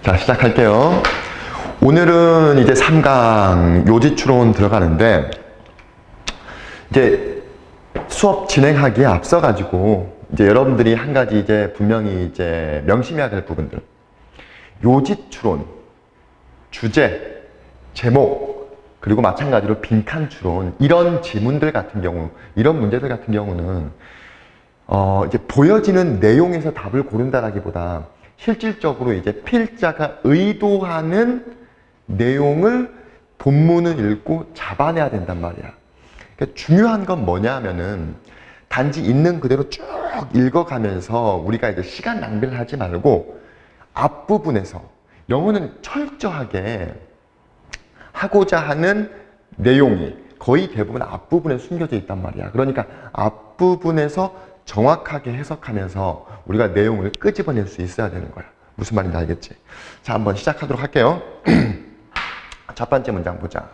자, 시작할게요. 오늘은 이제 3강 요지추론 들어가는데, 이제 수업 진행하기에 앞서가지고, 이제 여러분들이 한 가지 이제 분명히 이제 명심해야 될 부분들. 요지추론, 주제, 제목, 그리고 마찬가지로 빈칸 추론, 이런 지문들 같은 경우, 이런 문제들 같은 경우는, 이제 보여지는 내용에서 답을 고른다라기보다, 실질적으로 이제 필자가 의도하는 내용을 본문을 읽고 잡아내야 된단 말이야. 그러니까 중요한 건 뭐냐 하면은 단지 있는 그대로 쭉 읽어가면서 우리가 이제 시간 낭비를 하지 말고 앞부분에서 영어는 철저하게 하고자 하는 내용이 거의 대부분 앞부분에 숨겨져 있단 말이야. 그러니까 앞부분에서 정확하게 해석하면서 우리가 내용을 끄집어낼 수 있어야 되는 거야. 무슨 말인지 알겠지? 자, 한번 시작하도록 할게요. 첫 번째 문장 보자.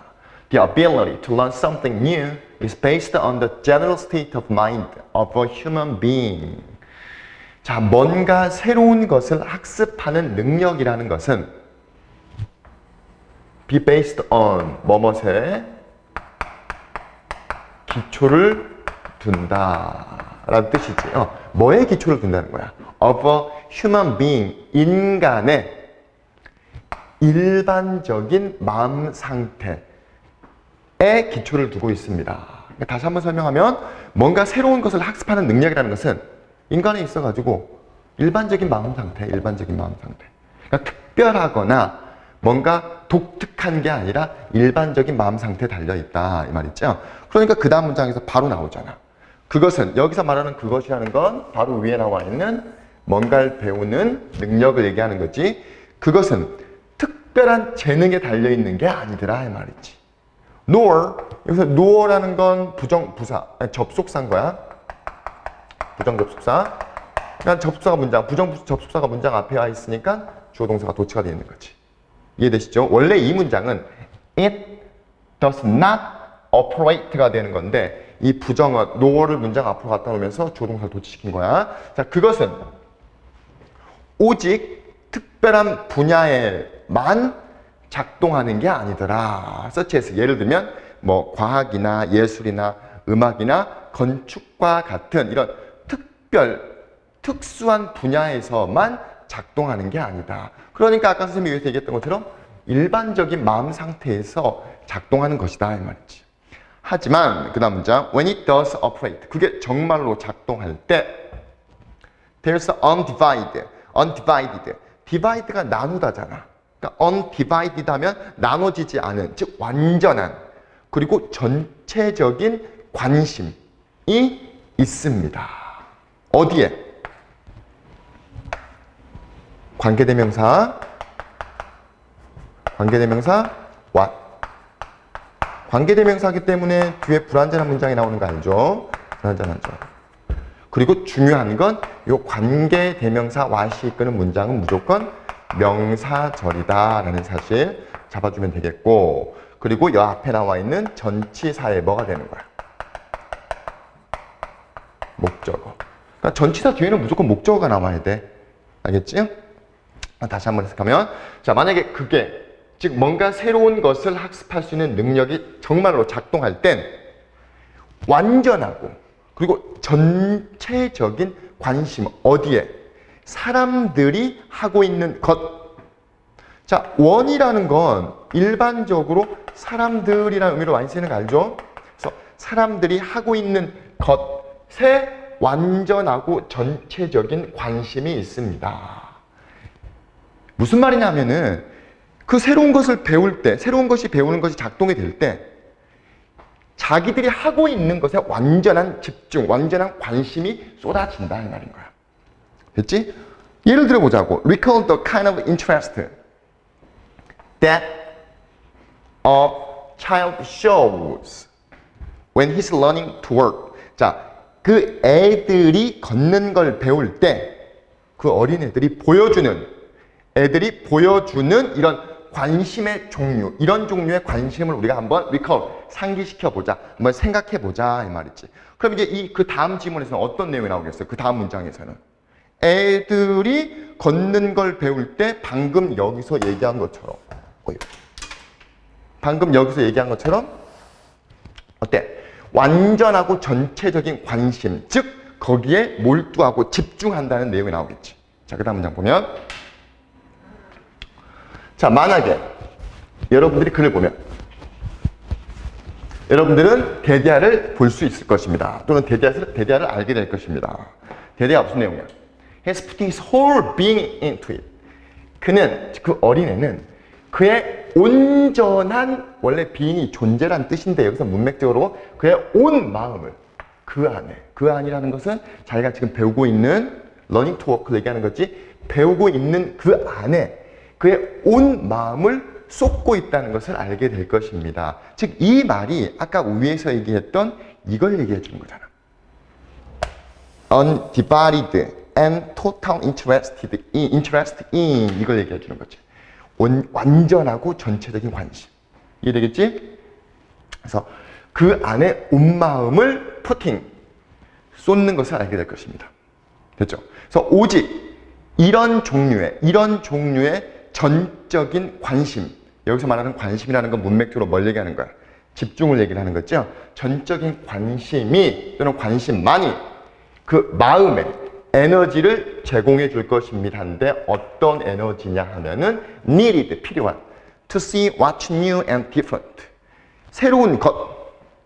The ability to learn something new is based on the general state of mind of a human being. 자, 뭔가 새로운 것을 학습하는 능력이라는 것은 be based on 뭐뭐에 기초를 둔다 라는 뜻이지. 뭐에 기초를 둔다는 거야? Of a human being, 인간의 일반적인 마음 상태에 기초를 두고 있습니다. 그러니까 다시 한번 설명하면 뭔가 새로운 것을 학습하는 능력이라는 것은 인간에 있어가지고 일반적인 마음 상태, 일반적인 마음 상태. 그러니까 특별하거나 뭔가 독특한 게 아니라 일반적인 마음 상태에 달려있다 이 말이죠. 그러니까 그 다음 문장에서 바로 나오잖아. 그것은, 여기서 말하는 그것이라는 건 바로 위에 나와 있는 뭔가를 배우는 능력을 얘기하는 거지. 그것은 특별한 재능에 달려있는 게 아니더라 이 말이지. nor, 여기서 nor라는 건 부정부사, 아니, 접속사인 거야. 부정접속사. 그러니까 접속사가 문장, 부정접속사가 문장 앞에 와 있으니까 주어 동사가 도치가 되어 있는 거지. 이해되시죠? 원래 이 문장은 it does not operate가 되는 건데 이 부정어, nor를 문장 앞으로 갖다 놓으면서 주어 동사를 도치시킨 거야. 자, 그것은 오직 특별한 분야에만 작동하는 게 아니더라. such as, 예를 들면 뭐 과학이나 예술이나 음악이나 건축과 같은 이런 특수한 분야에서만 작동하는 게 아니다. 그러니까 아까 선생님이 여기서 얘기했던 것처럼 일반적인 마음 상태에서 작동하는 것이다 이 말이지. 하지만 그 다음 문장 when it does operate, 그게 정말로 작동할 때 there's undivided, divide가 나누다잖아. 그러니까 undivided 하면 나눠지지 않은, 즉 완전한, 그리고 전체적인 관심이 있습니다. 어디에? 관계대명사 what? 관계대명사이기 때문에 뒤에 불완전한 문장이 나오는 거 알죠? 불완전하죠. 그리고 중요한 건 이 관계대명사 what이 이끄는 문장은 무조건 명사절이다 라는 사실 잡아주면 되겠고, 그리고 이 앞에 나와 있는 전치사에 뭐가 되는 거야? 목적어. 그러니까 전치사 뒤에는 무조건 목적어가 나와야 돼. 알겠지? 다시 한번 해석하면, 자, 만약에 그게, 즉 뭔가 새로운 것을 학습할 수 있는 능력이 정말로 작동할 땐 완전하고 그리고 전체적인 관심, 어디에? 사람들이 하고 있는 것. 자, 원이라는 건 일반적으로 사람들이라는 의미로 많이 쓰이는 거 알죠? 그래서 사람들이 하고 있는 것에 완전하고 전체적인 관심이 있습니다. 무슨 말이냐 하면은 그 새로운 것을 배울 때, 새로운 것이 배우는 것이 작동이 될 때 자기들이 하고 있는 것에 완전한 집중, 완전한 관심이 쏟아진다 이 말인 거야. 됐지? 예를 들어 보자고. Recall the kind of interest that a child shows when he's learning to walk. 자, 그 애들이 걷는 걸 배울 때 그 어린애들이 보여주는 이런 관심의 종류, 이런 종류의 관심을 우리가 한번 recall, 상기시켜보자, 한번 생각해보자 이 말이지. 그럼 이제 그 다음 지문에서는 어떤 내용이 나오겠어요? 그 다음 문장에서는 애들이 걷는 걸 배울 때 방금 여기서 얘기한 것처럼 어때? 완전하고 전체적인 관심, 즉 거기에 몰두하고 집중한다는 내용이 나오겠지. 자, 그 다음 문장 보면, 자, 만약에 여러분들이 글을 보면 여러분들은 데디아를 볼 수 있을 것입니다. 또는 데디아를 알게 될 것입니다. 데디아가 무슨 내용이야? He's putting his whole being into it. 그는, 그 어린애는 그의 온전한, 원래 being이 존재란 뜻인데 여기서 문맥적으로 그의 온 마음을 그 안이라는 것은 자기가 지금 배우고 있는 learning to work를 얘기하는 거지, 배우고 있는 그 안에 그의 온 마음을 쏟고 있다는 것을 알게 될 것입니다. 즉, 이 말이 아까 위에서 얘기했던 이걸 얘기해 주는 거잖아. Undivided and total interest in 이걸 얘기해 주는 거지. 완전하고 전체적인 관심. 이해되겠지? 그래서 그 안에 온 마음을 쏟는 것을 알게 될 것입니다. 됐죠? 그래서 오직 이런 종류의 전적인 관심, 여기서 말하는 관심이라는 건 문맥적으로 뭘 얘기하는 거야? 집중을 얘기를 하는 거죠. 전적인 관심이 또는 관심만이 그 마음에 에너지를 제공해 줄 것입니다. 한데 어떤 에너지냐 하면은 needed, 필요한 to see what's new and different, 새로운 것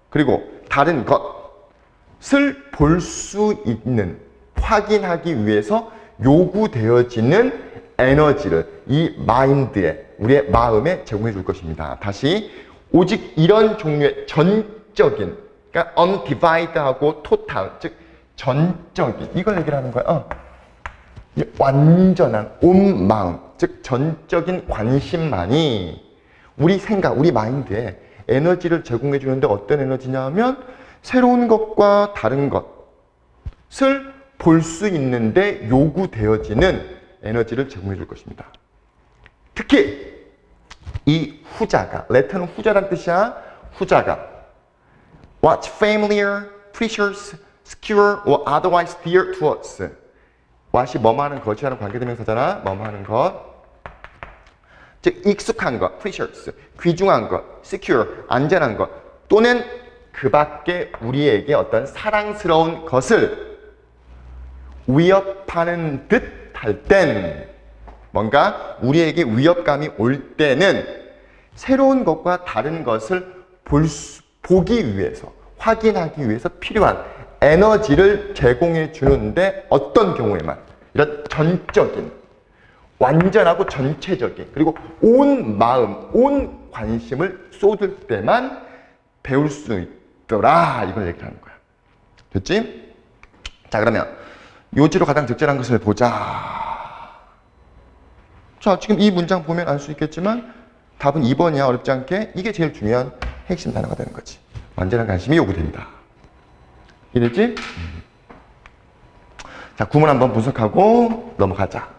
그리고 다른 것을 볼 수 있는, 확인하기 위해서 요구되어지는 에너지를 이 마인드에, 우리의 마음에 제공해 줄 것입니다. 다시, 오직 이런 종류의 전적인, 그러니까 undivided하고 total, 즉 전적인, 이걸 얘기를 하는 거야. 완전한 온 마음, 즉 전적인 관심만이 우리 생각, 우리 마인드에 에너지를 제공해 주는데 어떤 에너지냐 하면 새로운 것과 다른 것을 볼 수 있는데 요구되어지는 에너지를 제공해 줄 것입니다. 특히 이 후자가, 레터는 후자란 뜻이야. 후자가 what's familiar, precious, secure, or otherwise dear to us. what이 뭐뭐하는 것이라는 관계대명사잖아. 뭐뭐하는 것. 즉 익숙한 것, precious, 귀중한 것, secure, 안전한 것, 또는 그 밖에 우리에게 어떤 사랑스러운 것을 위협하는 듯 할 땐, 뭔가 우리에게 위협감이 올 때는 새로운 것과 다른 것을 보기 위해서, 확인하기 위해서 필요한 에너지를 제공해 주는데 어떤 경우에만 이런 전적인, 완전하고 전체적인, 그리고 온 마음, 온 관심을 쏟을 때만 배울 수 있더라, 이걸 얘기를 하는 거야. 됐지? 자, 그러면 요지로 가장 적절한 것을 보자. 자, 지금 이 문장 보면 알 수 있겠지만 답은 2번이야. 어렵지 않게. 이게 제일 중요한 핵심 단어가 되는 거지. 완전한 관심이 요구됩니다. 이해됐지? 자, 구문 한번 분석하고 넘어가자.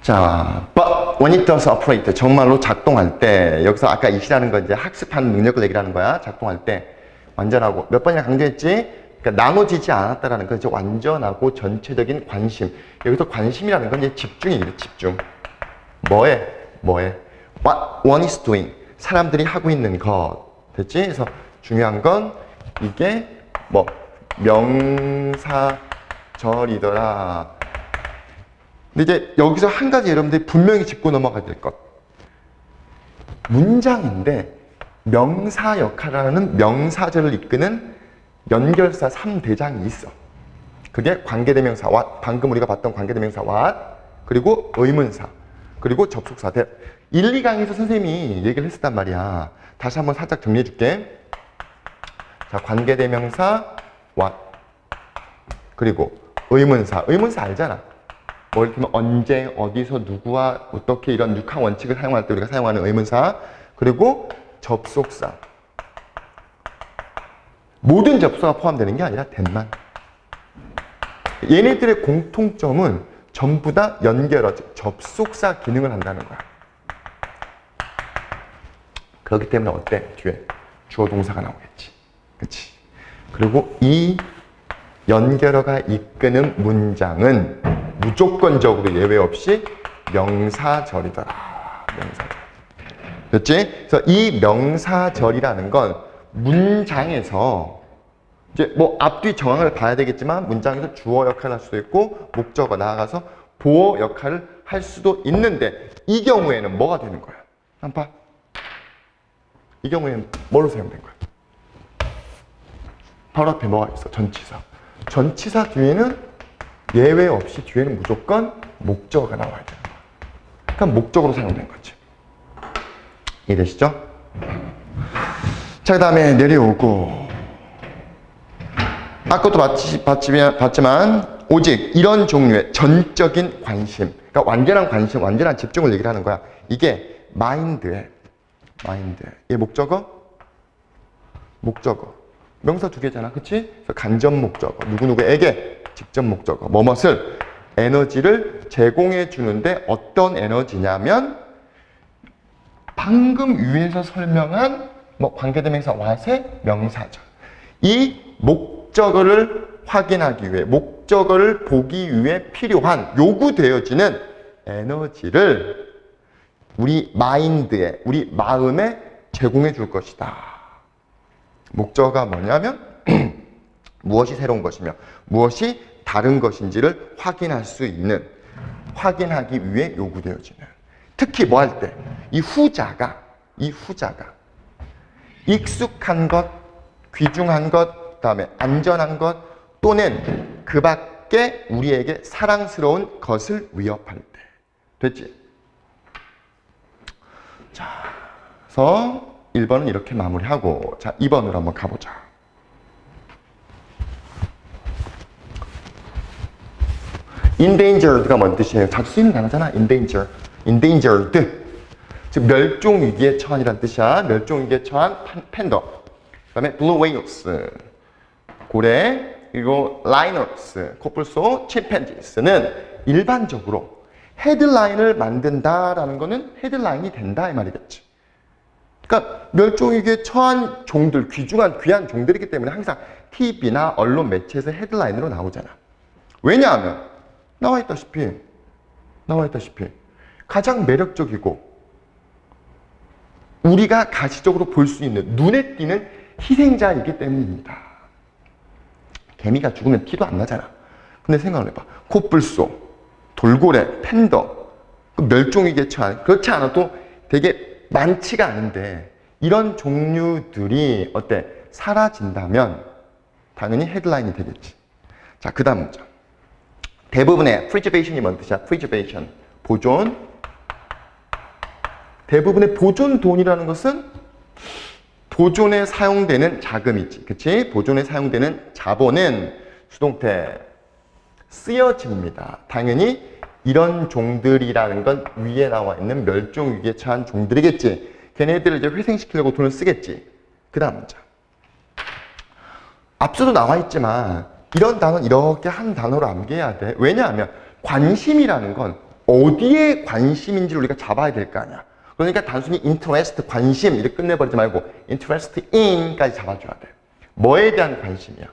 자, but when it does operate, 정말로 작동할 때, 여기서 아까 it이라는 건 이제 학습하는 능력을 얘기하는 거야. 작동할 때 완전하고, 몇 번이나 강조했지? 그러니까 나눠지지 않았다라는 건 이제 완전하고 전체적인 관심. 여기서 관심이라는 건 이제 집중이에요. 집중. 뭐에? What one is doing. 사람들이 하고 있는 것. 됐지? 그래서 중요한 건 이게 뭐 명사절이더라. 근데 이제 여기서 한 가지 여러분들이 분명히 짚고 넘어가야 될 것. 문장인데 명사 역할을 하는, 명사절을 이끄는 연결사 3대장이 있어. 그게 관계대명사 what, 방금 우리가 봤던 관계대명사 what, 그리고 의문사, 그리고 접속사. 1, 2강에서 선생님이 얘기를 했었단 말이야. 다시 한번 살짝 정리해 줄게. 자, 관계대명사 what, 그리고 의문사. 의문사 알잖아. 뭐 이렇게 언제, 어디서, 누구와 어떻게, 이런 6항 원칙을 사용할 때 우리가 사용하는 의문사. 그리고 접속사. 모든 접속사가 포함되는 게 아니라 된만. 얘네들의 공통점은 전부 다 연결어, 즉 접속사 기능을 한다는 거야. 그렇기 때문에 어때? 뒤에 주어 동사가 나오겠지. 그치? 그리고 이 연결어가 이끄는 문장은 무조건적으로 예외 없이 명사절이더라. 명사절. 됐지? 그래서 이 명사절이라는 건 문장에서 이제 뭐 앞뒤 정황을 봐야 되겠지만 문장에서 주어 역할을 할 수도 있고 목적어 나아가서 보어 역할을 할 수도 있는데 이 경우에는 뭐가 되는 거야? 한번 봐. 이 경우에는 뭘로 사용된 거야? 바로 앞에 뭐가 있어? 전치사. 전치사 뒤에는 예외 없이 뒤에는 무조건 목적어가 나와야 되는 거야. 그러니까 목적으로 사용된 거지. 이해되시죠? 자, 그 다음에 내려오고 아까도 봤지만 오직 이런 종류의 전적인 관심, 그러니까 완전한 관심, 완전한 집중을 얘기를 하는 거야. 이게 마인드의 얘 목적어 명사 두 개잖아, 그치? 그래서 간접 목적어, 누구누구에게 직접 목적어, 뭐뭇을 에너지를 제공해 주는데 어떤 에너지냐면 방금 위에서 설명한 뭐 관계대명사 what의 명사절. 이 목적어를 확인하기 위해, 목적어를 보기 위해 필요한 요구되어지는 에너지를 우리 마인드에, 우리 마음에 제공해 줄 것이다. 목적어가 뭐냐면 무엇이 새로운 것이며 무엇이 다른 것인지를 확인할 수 있는, 확인하기 위해 요구되어지는. 특히 뭐 할 때? 이 후자가 익숙한 것, 귀중한 것, 그다음에 안전한 것 또는 그 밖에 우리에게 사랑스러운 것을 위협할 때. 됐지? 자, 그래서 1번은 이렇게 마무리하고, 자, 2번으로 한번 가보자. endangered가 뭔 뜻이에요? 자주 쓰이는 단어잖아. endangered. 즉 멸종위기에 처한이라는 뜻이야. 멸종위기에 처한 팬더. 그 다음에 blue whales, 고래, 그리고 rhinos, 코뿔소, chimpanzees는 일반적으로 헤드라인을 만든다라는 거는 헤드라인이 된다 이 말이겠지. 그러니까 멸종위기에 처한 종들, 귀한 종들이기 때문에 항상 TV나 언론 매체에서 헤드라인으로 나오잖아. 왜냐하면 나와 있다시피 가장 매력적이고 우리가 가시적으로 볼 수 있는 눈에 띄는 희생자이기 때문입니다. 개미가 죽으면 티도 안 나잖아. 근데 생각을 해봐. 코뿔소, 돌고래, 팬더, 멸종위기에 처한, 그렇지 않아도 되게 많지가 않은데 이런 종류들이 어때? 사라진다면 당연히 헤드라인이 되겠지. 자, 그 다음 문장. 대부분의 preservation이 뭔 뜻이야? preservation, 보존. 대부분의 보존돈이라는 것은 보존에 사용되는 자금이지. 그치? 보존에 사용되는 자본은 수동태 쓰여집니다. 당연히 이런 종들이라는 건 위에 나와 있는 멸종위기에 처한 종들이겠지. 걔네들을 이제 회생시키려고 돈을 쓰겠지. 그 다음 문장. 앞서도 나와 있지만 이런 단어는 이렇게 한 단어로 암기해야 돼. 왜냐하면 관심이라는 건 어디에 관심인지를 우리가 잡아야 될 거 아니야. 그러니까 단순히 interest, 관심 이렇게 끝내버리지 말고 interest in까지 잡아줘야 돼. 뭐에 대한 관심이야?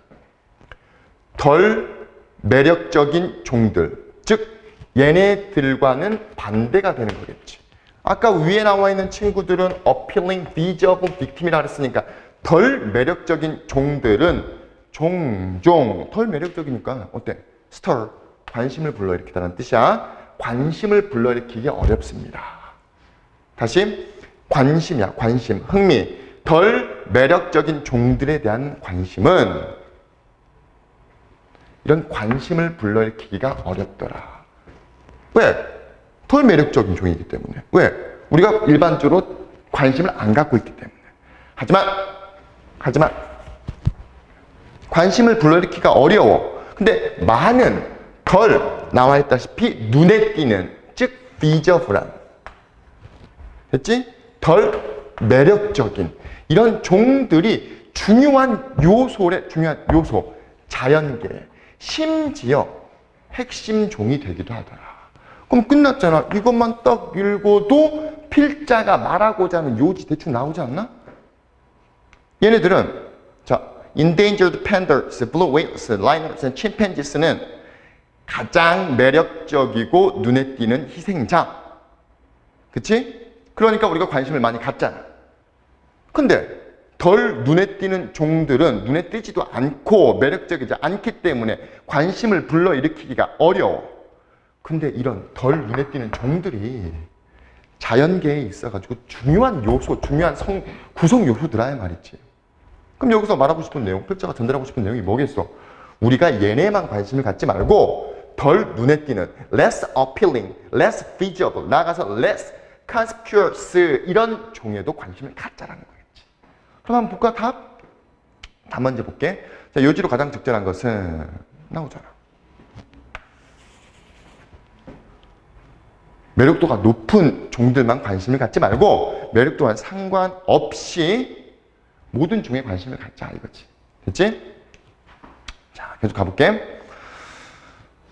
덜 매력적인 종들, 즉 얘네들과는 반대가 되는 거겠지. 아까 위에 나와 있는 친구들은 appealing, desirable, victim이라 그랬으니까 덜 매력적인 종들은 종종 덜 매력적이니까 어때? stir, 관심을 불러일으키다는 뜻이야. 관심을 불러일으키기 어렵습니다. 다시 관심이야. 관심, 흥미. 덜 매력적인 종들에 대한 관심은 이런 관심을 불러일으키기가 어렵더라. 왜? 덜 매력적인 종이기 때문에. 왜? 우리가 일반적으로 관심을 안 갖고 있기 때문에. 하지만 관심을 불러일으키기가 어려워. 근데 많은, 덜 나와 있다시피 눈에 띄는, 즉 visible한, 됐지? 덜 매력적인 이런 종들이 중요한 요소, 자연계의 심지어 핵심 종이 되기도 하더라. 그럼 끝났잖아. 이것만 딱 읽어도 필자가 말하고자 하는 요지 대충 나오지 않나? 얘네들은 자, endangered pandas, blue whales, rhinos, and chimpanzees는 가장 매력적이고 눈에 띄는 희생자. 그치? 그러니까 우리가 관심을 많이 갖잖아. 근데 덜 눈에 띄는 종들은 눈에 띄지도 않고 매력적이지 않기 때문에 관심을 불러일으키기가 어려워. 근데 이런 덜 눈에 띄는 종들이 자연계에 있어가지고 중요한 요소, 중요한 구성 요소들아 말이지. 그럼 여기서 말하고 싶은 내용, 필자가 전달하고 싶은 내용이 뭐겠어? 우리가 얘네만 관심을 갖지 말고 덜 눈에 띄는 less appealing, less visible, 나아가서 less conspicuous 이런 종에도 관심을 갖자라는 거겠지. 그럼 한번 볼까? 답 먼저 볼게. 자, 요지로 가장 적절한 것은 나오잖아. 매력도가 높은 종들만 관심을 갖지 말고 매력도와 상관없이 모든 종에 관심을 갖자 이거지. 됐지? 자, 계속 가볼게.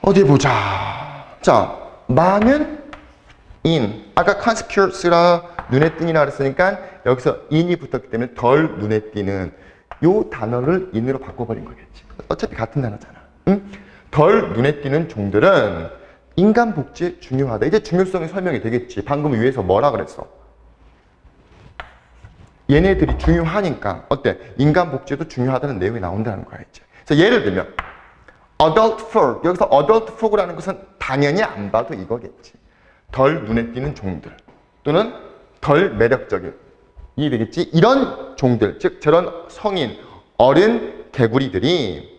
어디 보자. 자, 많은 in. 아까 conspicuous라 눈에 띄니라 그랬으니까 여기서 in이 붙었기 때문에 덜 눈에 띄는 요 단어를 in으로 바꿔버린 거겠지. 어차피 같은 단어잖아. 응? 덜 눈에 띄는 종들은 인간 복지에 중요하다. 이제 중요성이 설명이 되겠지. 방금 위에서 뭐라 그랬어? 얘네들이 중요하니까 어때? 인간 복지에도 중요하다는 내용이 나온다는 거야 이제. 그래서 예를 들면 adult frog. 여기서 adult frog라는 것은 당연히 안 봐도 이거겠지. 덜 눈에 띄는 종들 또는 덜 매력적인 이해되겠지? 이런 종들, 즉 저런 성인, 어른 개구리들이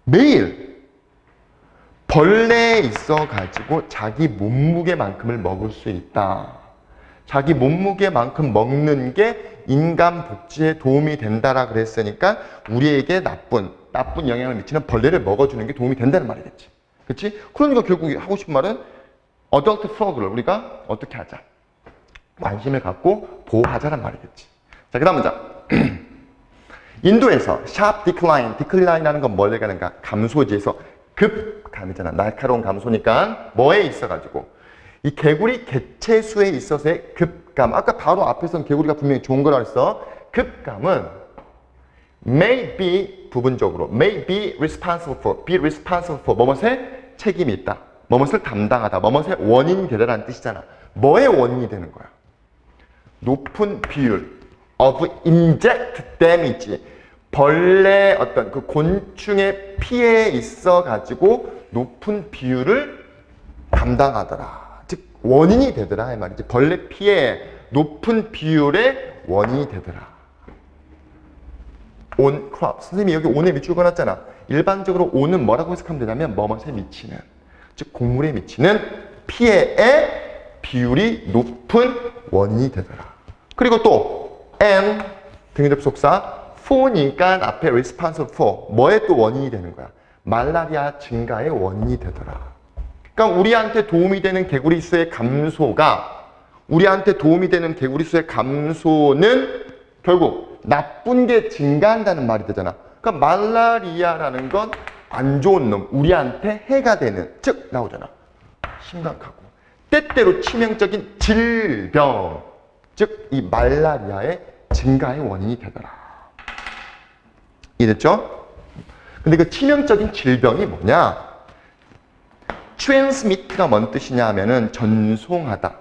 매일 벌레에 있어가지고 자기 몸무게만큼을 먹을 수 있다. 자기 몸무게만큼 먹는 게 인간 복지에 도움이 된다라 그랬으니까 우리에게 나쁜 영향을 미치는 벌레를 먹어주는 게 도움이 된다는 말이겠지. 그렇지? 그러니까 결국 하고 싶은 말은 adult frog를 우리가 어떻게 하자? 관심을 갖고 보호하자란 말이겠지. 자, 그 다음 문장. 인도에서 sharp decline이라는 건 뭘 얘기하는가? 감소지에서 급감이잖아. 날카로운 감소니까 뭐에 있어가지고 이 개구리 개체수에 있어서의 급감. 아까 바로 앞에서는 개구리가 분명히 좋은 거라 했어. 급감은 may be 부분적으로 may be responsible for 뭐뭇에 책임이 있다. 뭐뭇을 담당하다. 뭐뭇의 원인이 되다라는 뜻이잖아. 뭐의 원인이 되는 거야? 높은 비율 of inject damage. 벌레 어떤 그 곤충의 피해에 있어 가지고 높은 비율을 담당하더라. 즉 원인이 되더라 이 말이지. 벌레 피해 높은 비율의 원인이 되더라. on crop. 선생님이 여기 on에 밑줄 그어놨잖아. 일반적으로 on은 뭐라고 해석하면 되냐면 뭐뭇에 미치는, 즉 곡물에 미치는 피해의 비율이 높은 원인이 되더라. 그리고 또 and 등위접속사 for니까 앞에 responsible for 뭐에 또 원인이 되는 거야? 말라리아 증가의 원인이 되더라. 그러니까 우리한테 도움이 되는 개구리 수의 감소가 우리한테 도움이 되는 개구리 수의 감소는 결국 나쁜 게 증가한다는 말이 되잖아. 그러니까 말라리아라는 건 안 좋은 놈, 우리한테 해가 되는, 즉 나오잖아. 심각하고 때때로 치명적인 질병, 즉 이 말라리아의 증가의 원인이 되더라. 이해됐죠? 근데 그 치명적인 질병이 뭐냐? transmit가 뭔 뜻이냐 하면은 전송하다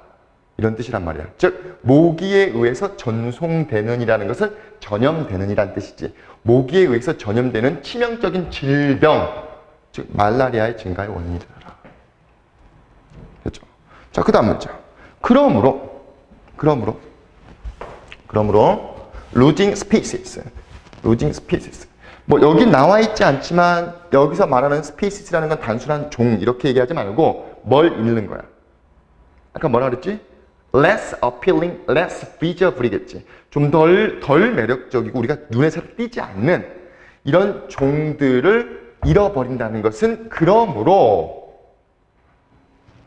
이런 뜻이란 말이야. 즉 모기에 의해서 전송되는 이라는 것은 전염되는 이란 뜻이지. 모기에 의해서 전염되는 치명적인 질병, 즉 말라리아의 증가의 원인이 되더라. 그렇죠? 자, 그 다음 문장. 그러므로 losing species. 뭐 여기 나와 있지 않지만 여기서 말하는 species라는 건 단순한 종 이렇게 얘기하지 말고 뭘 읽는 거야? 아까 뭐라 그랬지? less appealing, less visible이겠지. 좀 덜 매력적이고 우리가 눈에 잘 띄지 않는 이런 종들을 잃어버린다는 것은 그러므로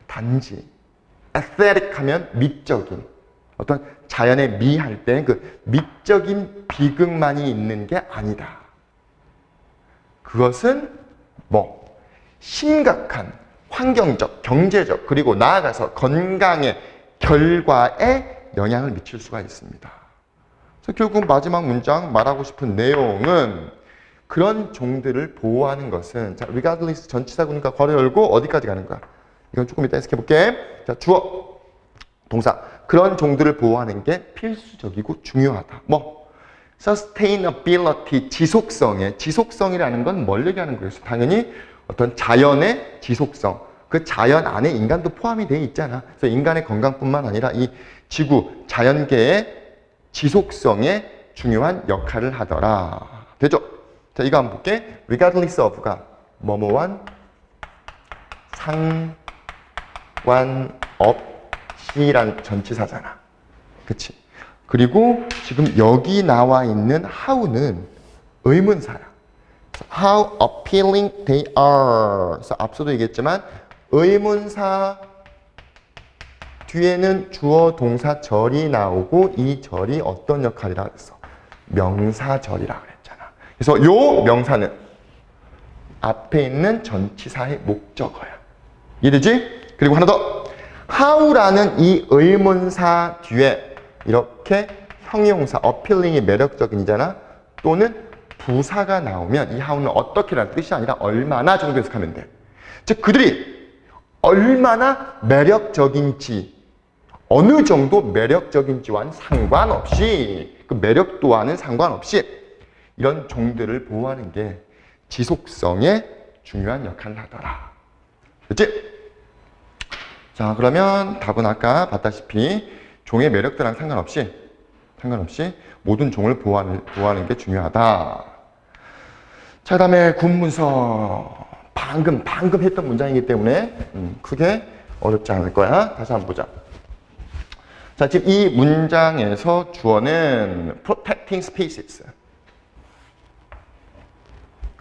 단지 aesthetic 하면 미적인 어떤 자연의 미 할 때 그 미적인 비극만이 있는 게 아니다. 그것은 뭐 심각한 환경적, 경제적 그리고 나아가서 건강의 결과에 영향을 미칠 수가 있습니다. 그래서 결국 마지막 문장 말하고 싶은 내용은 그런 종들을 보호하는 것은 자, regardless 전치사구니까 괄호 열고 어디까지 가는 거야? 이건 조금 이따 해석해 볼게. 자, 주어, 동사. 그런 종들을 보호하는 게 필수적이고 중요하다. 뭐? sustainability, 지속성이라는 건 뭘 얘기하는 거예요? 당연히 어떤 자연의 지속성. 그 자연 안에 인간도 포함이 되어 있잖아. 그래서 인간의 건강뿐만 아니라 이 지구, 자연계의 지속성에 중요한 역할을 하더라. 되죠? 자, 이거 한번 볼게. regardless of가 뭐뭐한 상관없이란 전치사잖아. 그치? 그리고 지금 여기 나와 있는 how는 의문사야. How appealing they are. 그래서 앞서도 얘기했지만 의문사 뒤에는 주어 동사 절이 나오고 이 절이 어떤 역할이라 그랬어? 명사절이라 그랬잖아. 그래서 요 명사는 앞에 있는 전치사의 목적어야. 이해되지? 그리고 하나 더. how라는 이 의문사 뒤에 이렇게 형용사, appealing이 매력적인이잖아. 또는 부사가 나오면 이 how는 어떻게라는 뜻이 아니라 얼마나 정도 해석하면 돼. 즉 그들이 얼마나 매력적인지 어느 정도 매력적인지와는 상관없이 그 매력도와는 상관없이 이런 종들을 보호하는 게 지속성에 중요한 역할을 하더라. 그렇지? 자, 그러면 답은 아까 봤다시피 종의 매력도랑 상관없이 모든 종을 보호하는 게 중요하다. 자, 그다음에 군문서. 방금 했던 문장이기 때문에 크게 어렵지 않을 거야. 다시 한번 보자. 자, 지금 이 문장에서 주어는 protecting species.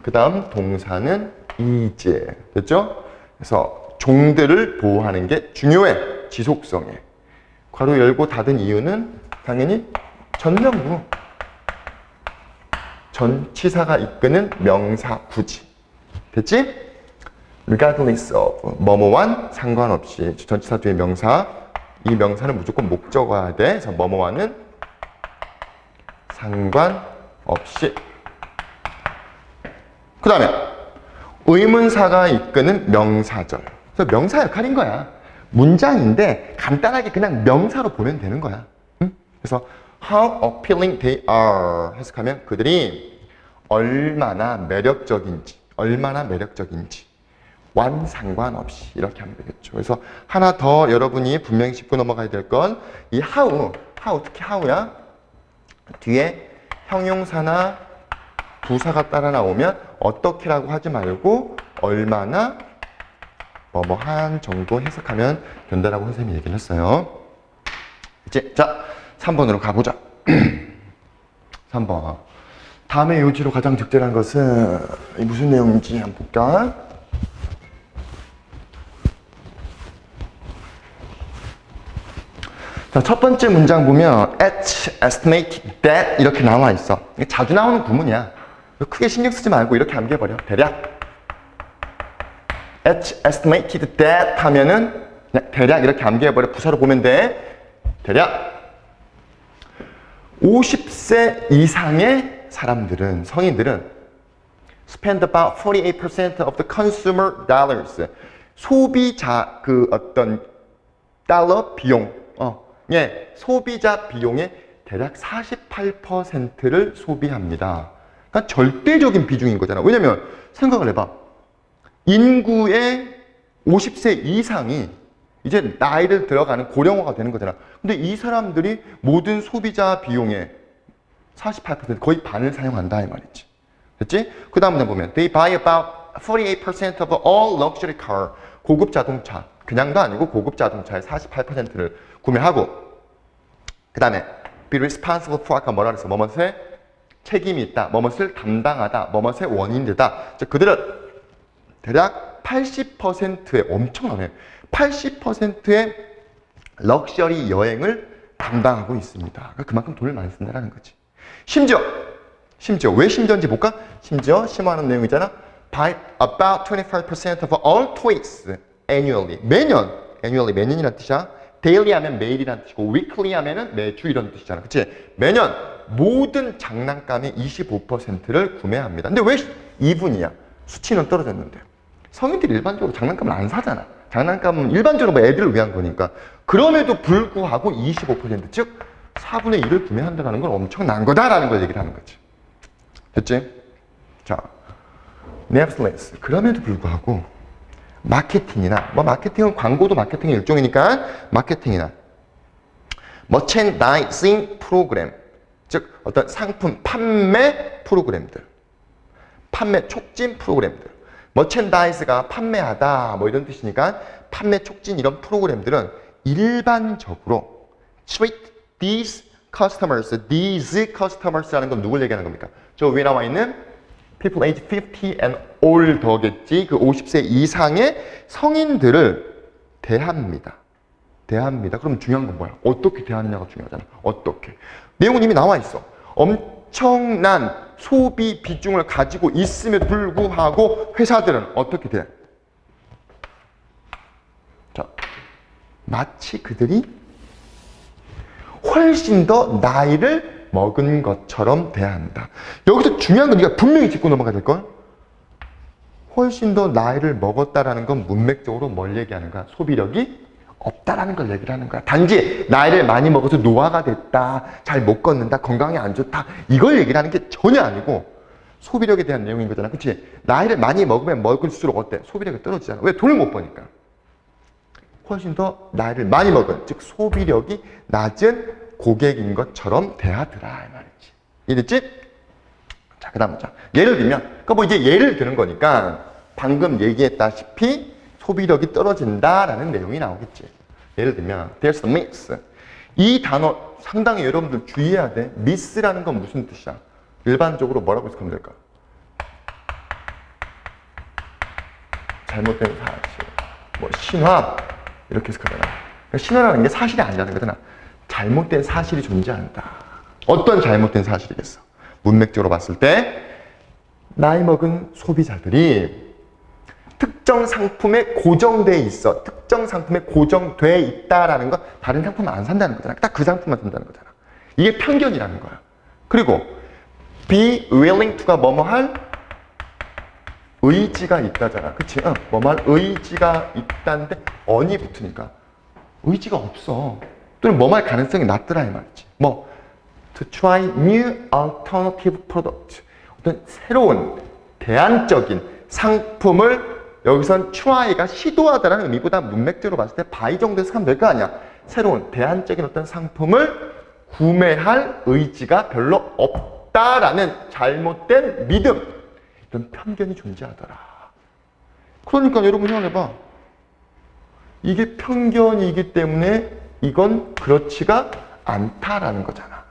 그 다음 동사는 is. 됐죠? 그래서 종들을 보호하는 게 중요해. 지속성에. 괄호 열고 닫은 이유는 당연히 전명구. 전치사가 이끄는 명사 구지. 됐지? regardless of 뭐뭐와는 상관없이 전치사 뒤에 명사 이 명사는 무조건 목적어야 돼. 그래서 뭐뭐와는 상관없이 그 다음에 의문사가 이끄는 명사절. 그래서 명사 역할인 거야. 문장인데 간단하게 그냥 명사로 보면 되는 거야. 응? 그래서 how appealing they are 해석하면 그들이 얼마나 매력적인지 완 상관없이 이렇게 하면 되겠죠. 그래서 하나 더 여러분이 분명히 짚고 넘어가야 될 건 이 how 특히 how야. 뒤에 형용사나 부사가 따라 나오면 어떻게라고 하지 말고 얼마나 뭐뭐한 정도 해석하면 된다라고 선생님이 얘기를 했어요. 이제 자 3번으로 가보자. 3번. 다음의 요지로 가장 적절한 것은 무슨 내용인지 한번 볼까? 자, 첫 번째 문장 보면 at estimated that 이렇게 나와 있어. 이게 자주 나오는 구문이야. 크게 신경 쓰지 말고 이렇게 암기해버려. 대략 at estimated that 하면은 대략 이렇게 암기해버려. 부사로 보면 돼. 대략 50세 이상의 사람들은, 성인들은 spend about 48% of the consumer dollars. 소비자 그 어떤 달러 비용, 소비자 비용의 대략 48%를 소비합니다. 그러니까 절대적인 비중인 거잖아. 왜냐면 생각을 해봐. 인구의 50세 이상이 이제 나이를 들어가는 고령화가 되는 거잖아. 근데 이 사람들이 모든 소비자 비용의 48% 거의 반을 사용한다 이 말이지. 됐지? 그 다음 문장 보면 they buy about 48% of all luxury car. 고급 자동차. 그냥도 아니고 고급 자동차의 48%를 구매하고 그 다음에 be responsible for 아까 뭐라 그랬어? 뭐뭇에 책임이 있다. 뭐뭇을 담당하다. 뭐뭇의 원인이다. 그들은 대략 80%의 엄청나네. 80%의 럭셔리 여행을 담당하고 있습니다. 그러니까 그만큼 돈을 많이 쓴다는 거지. 심지어 왜 심지어인지 볼까? 심지어 심오하는 내용이잖아. By about 25% of all toys annually. annually 매년이라는 뜻이야. daily 하면 매일이라는 뜻이고 weekly 하면은 매주 이런 뜻이잖아. 그치? 매년 모든 장난감의 25%를 구매합니다. 근데 왜 2분이야? 수치는 떨어졌는데. 성인들이 일반적으로 장난감을 안 사잖아. 장난감은 일반적으로 뭐 애들을 위한 거니까. 그럼에도 불구하고 25%, 즉 4분의 1을 구매한다는 건 엄청난 거다라는 걸 얘기를 하는 거지. 됐지? 자, nevertheless, 그럼에도 불구하고 마케팅이나, 뭐 마케팅은 광고도 마케팅의 일종이니까 마케팅이나 머첸다이징 프로그램, 즉 어떤 상품 판매 프로그램들, 판매 촉진 프로그램들. 머첸다이즈가 판매하다 뭐 이런 뜻이니까 판매 촉진 이런 프로그램들은 일반적으로 treat these customers라는 건 누굴 얘기하는 겁니까? 저 위에 나와 있는 people age 50 and older겠지. 그 50세 이상의 성인들을 대합니다. 대합니다. 그럼 중요한 건 뭐야? 어떻게 대하느냐가 중요하잖아. 어떻게. 내용은 이미 나와 있어. 엄청난 소비 비중을 가지고 있음에도 불구하고 회사들은 어떻게 돼? 자, 마치 그들이 훨씬 더 나이를 먹은 것처럼 대한다. 여기서 중요한 건 네가 분명히 짚고 넘어가야 될걸? 훨씬 더 나이를 먹었다라는 건 문맥적으로 뭘 얘기하는가? 소비력이 없다라는 걸 얘기를 하는 거야. 단지 나이를 많이 먹어서 노화가 됐다, 잘 못 걷는다, 건강에 안 좋다, 이걸 얘기를 하는 게 전혀 아니고 소비력에 대한 내용인 거잖아. 그치? 나이를 많이 먹으면 먹을수록 어때? 소비력이 떨어지잖아. 왜? 돈을 못 버니까. 훨씬 더 나이를 많이 먹은, 즉 소비력이 낮은 고객인 것처럼 대하더라 이 말이지. 이해됐지? 자, 그 다음 자, 예를 들면, 그러니까 뭐 이제 예를 드는 거니까 방금 얘기했다시피 소비력이 떨어진다라는 내용이 나오겠지. 예를 들면 there's a miss. 이 단어 상당히 여러분들 주의해야 돼. miss라는 건 무슨 뜻이야? 일반적으로 뭐라고 해석하면 될까? 잘못된 사실, 뭐 신화 이렇게 해석하잖아. 그러니까 신화라는 게 사실이 아니라는 거잖아. 잘못된 사실이 존재한다. 어떤 잘못된 사실이겠어? 문맥적으로 봤을 때 나이 먹은 소비자들이 특정 상품에 고정돼 있어. 특정 상품에 고정돼 있다라는 건 다른 상품을 안 산다는 거잖아. 딱 그 상품만 산다는 거잖아. 이게 편견이라는 거야. 그리고 be willing to가 뭐뭐 할 의지가 있다잖아. 그치? 뭐뭐 할 의지가 있다는데 on이 붙으니까 의지가 없어. 또는 뭐뭐 할 가능성이 낮더라 이 말이지. 뭐 to try new alternative product. 어떤 새로운 대안적인 상품을 여기선 try가 시도하다라는 의미보다 문맥적으로 봤을 때 buy 정도에서 하면 될 거 아니야. 새로운 대안적인 어떤 상품을 구매할 의지가 별로 없다라는 잘못된 믿음, 이런 편견이 존재하더라. 그러니까 여러분 생각해봐. 이게 편견이기 때문에 이건 그렇지가 않다라는 거잖아.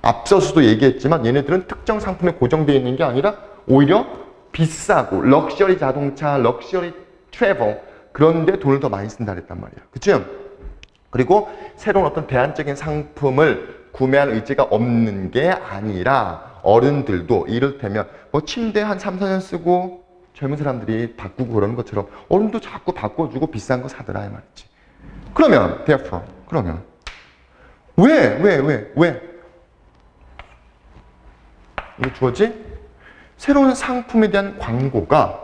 앞서서도 얘기했지만 얘네들은 특정 상품에 고정되어 있는 게 아니라 오히려 비싸고 럭셔리 자동차, 럭셔리 트래블 그런데 돈을 더 많이 쓴다 그랬단 말이야. 그치? 그리고 새로운 어떤 대안적인 상품을 구매할 의지가 없는 게 아니라 어른들도 이를테면 뭐 침대 한 3, 4년 쓰고 젊은 사람들이 바꾸고 그러는 것처럼 어른도 자꾸 바꿔주고 비싼 거 사더라 이 말이지. 그러면 therefore 그러면 왜 이게 주어지? 새로운 상품에 대한 광고가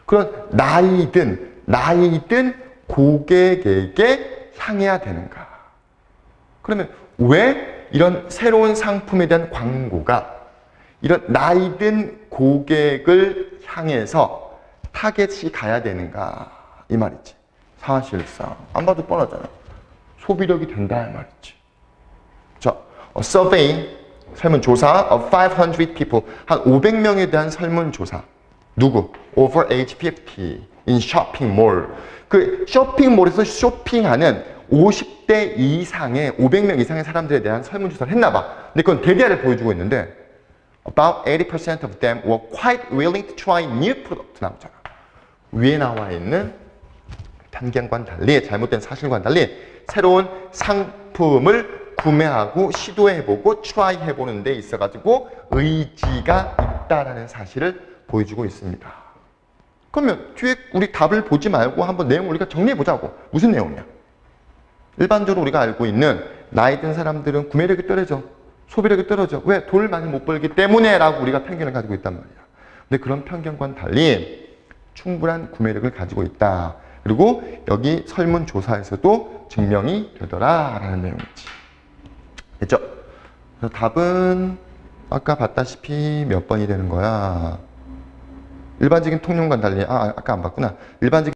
그런 나이든 고객에게 향해야 되는가? 그러면 왜 이런 새로운 상품에 대한 광고가 이런 나이든 고객을 향해서 타겟이 가야 되는가? 이 말이지. 사실상 안 봐도 뻔하잖아. 소비력이 된다 이 말이지. 자, survey 설문조사 of 500 people, 한 500명에 대한 설문조사. 누구? Over age 50 in shopping mall. 그 쇼핑몰에서 쇼핑하는 50대 이상의 500명 이상의 사람들에 대한 설문조사를 했나 봐. 근데 그건 대개를 보여주고 있는데 about 80% of them were quite willing to try new product 나오잖아. 위에 나와 있는 편견과는 달리, 잘못된 사실과는 달리 새로운 상품을 구매하고 시도해보고 트라이 해보는 데 있어가지고 의지가 있다라는 사실을 보여주고 있습니다. 그러면 뒤에 우리 답을 보지 말고 한번 내용을 우리가 정리해보자고. 무슨 내용이야? 일반적으로 우리가 알고 있는 나이 든 사람들은 구매력이 떨어져. 소비력이 떨어져. 왜? 돈을 많이 못 벌기 때문에 라고 우리가 편견을 가지고 있단 말이야. 근데 그런 편견과는 달리 충분한 구매력을 가지고 있다. 그리고 여기 설문조사에서도 증명이 되더라 라는 내용이지. 됐죠? 그래서 답은 아까 봤다시피 몇 번이 되는 거야? 일반적인 통용과는 달리, 아까 안 봤구나. 일반적인